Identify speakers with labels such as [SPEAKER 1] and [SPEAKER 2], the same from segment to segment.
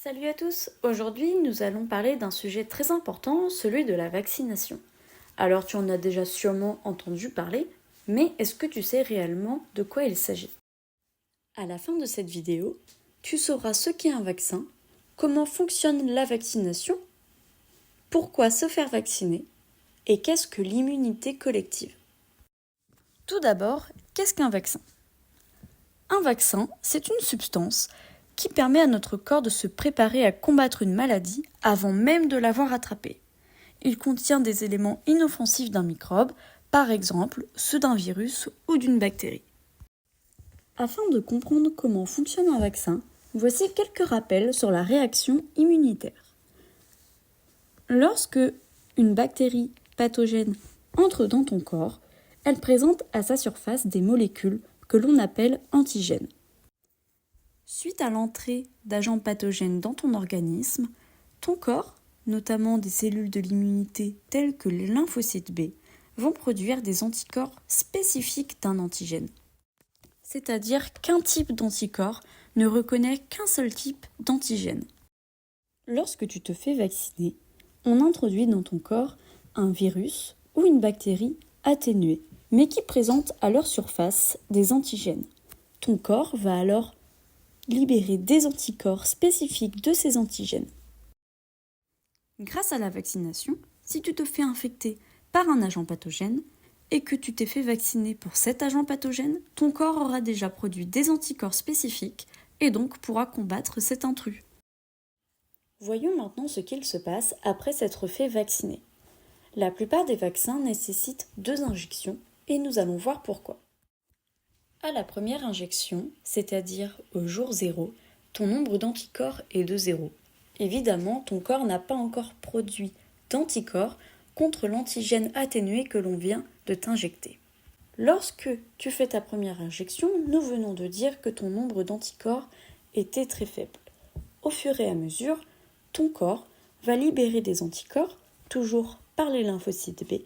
[SPEAKER 1] Salut à tous! Aujourd'hui, nous allons parler d'un sujet très important, celui de la vaccination. Alors, tu en as déjà sûrement entendu parler, mais est-ce que tu sais réellement de quoi il s'agit? À la fin de cette vidéo, tu sauras ce qu'est un vaccin, comment fonctionne la vaccination, pourquoi se faire vacciner et qu'est-ce que l'immunité collective. Tout d'abord, qu'est-ce qu'un vaccin? Un vaccin, c'est une substance qui permet à notre corps de se préparer à combattre une maladie avant même de l'avoir attrapée. Il contient des éléments inoffensifs d'un microbe, par exemple ceux d'un virus ou d'une bactérie. Afin de comprendre comment fonctionne un vaccin, voici quelques rappels sur la réaction immunitaire. Lorsque une bactérie pathogène entre dans ton corps, elle présente à sa surface des molécules que l'on appelle antigènes. Suite à l'entrée d'agents pathogènes dans ton organisme, ton corps, notamment des cellules de l'immunité telles que les lymphocytes B, vont produire des anticorps spécifiques d'un antigène. C'est-à-dire qu'un type d'anticorps ne reconnaît qu'un seul type d'antigène. Lorsque tu te fais vacciner, on introduit dans ton corps un virus ou une bactérie atténuée, mais qui présente à leur surface des antigènes. Ton corps va alors libérer des anticorps spécifiques de ces antigènes. Grâce à la vaccination, si tu te fais infecter par un agent pathogène et que tu t'es fait vacciner pour cet agent pathogène, ton corps aura déjà produit des anticorps spécifiques et donc pourra combattre cet intrus. Voyons maintenant ce qu'il se passe après s'être fait vacciner. La plupart des vaccins nécessitent 2 injections et nous allons voir pourquoi. À la première injection, c'est-à-dire au jour 0, ton nombre d'anticorps est de 0. Évidemment, ton corps n'a pas encore produit d'anticorps contre l'antigène atténué que l'on vient de t'injecter. Lorsque tu fais ta première injection, nous venons de dire que ton nombre d'anticorps était très faible. Au fur et à mesure, ton corps va libérer des anticorps, toujours par les lymphocytes B,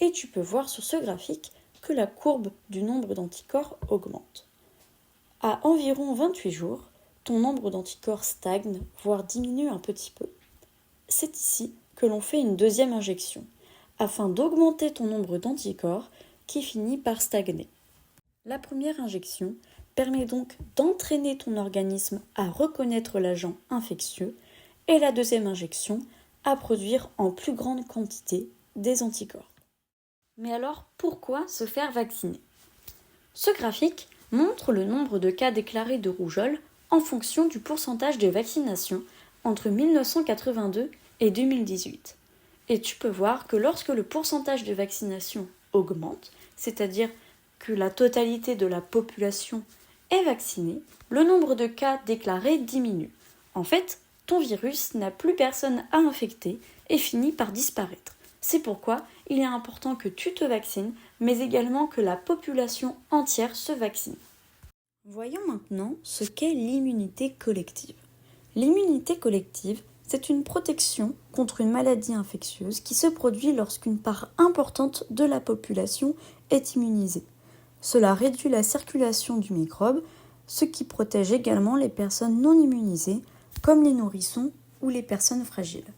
[SPEAKER 1] et tu peux voir sur ce graphique que la courbe du nombre d'anticorps augmente. À environ 28 jours, ton nombre d'anticorps stagne, voire diminue un petit peu. C'est ici que l'on fait une deuxième injection, afin d'augmenter ton nombre d'anticorps qui finit par stagner. La première injection permet donc d'entraîner ton organisme à reconnaître l'agent infectieux et la deuxième injection à produire en plus grande quantité des anticorps. Mais alors, pourquoi se faire vacciner? Ce graphique montre le nombre de cas déclarés de rougeole en fonction du pourcentage de vaccination entre 1982 et 2018. Et tu peux voir que lorsque le pourcentage de vaccination augmente, c'est-à-dire que la totalité de la population est vaccinée, le nombre de cas déclarés diminue. En fait, ton virus n'a plus personne à infecter et finit par disparaître. C'est pourquoi il est important que tu te vaccines, mais également que la population entière se vaccine. Voyons maintenant ce qu'est l'immunité collective. L'immunité collective, c'est une protection contre une maladie infectieuse qui se produit lorsqu'une part importante de la population est immunisée. Cela réduit la circulation du microbe, ce qui protège également les personnes non immunisées, comme les nourrissons ou les personnes fragiles.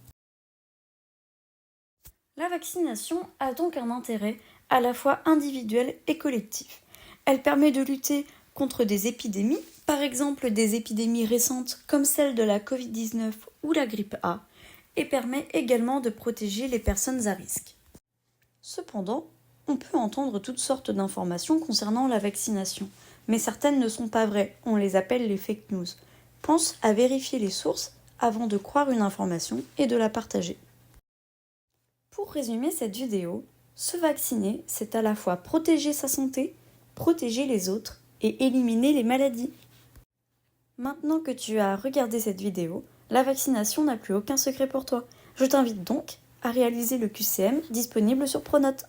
[SPEAKER 1] La vaccination a donc un intérêt à la fois individuel et collectif. Elle permet de lutter contre des épidémies, par exemple des épidémies récentes comme celle de la Covid-19 ou la grippe A, et permet également de protéger les personnes à risque. Cependant, on peut entendre toutes sortes d'informations concernant la vaccination, mais certaines ne sont pas vraies, on les appelle les fake news. Pense à vérifier les sources avant de croire une information et de la partager. Pour résumer cette vidéo, se vacciner, c'est à la fois protéger sa santé, protéger les autres et éliminer les maladies. Maintenant que tu as regardé cette vidéo, la vaccination n'a plus aucun secret pour toi. Je t'invite donc à réaliser le QCM disponible sur Pronote.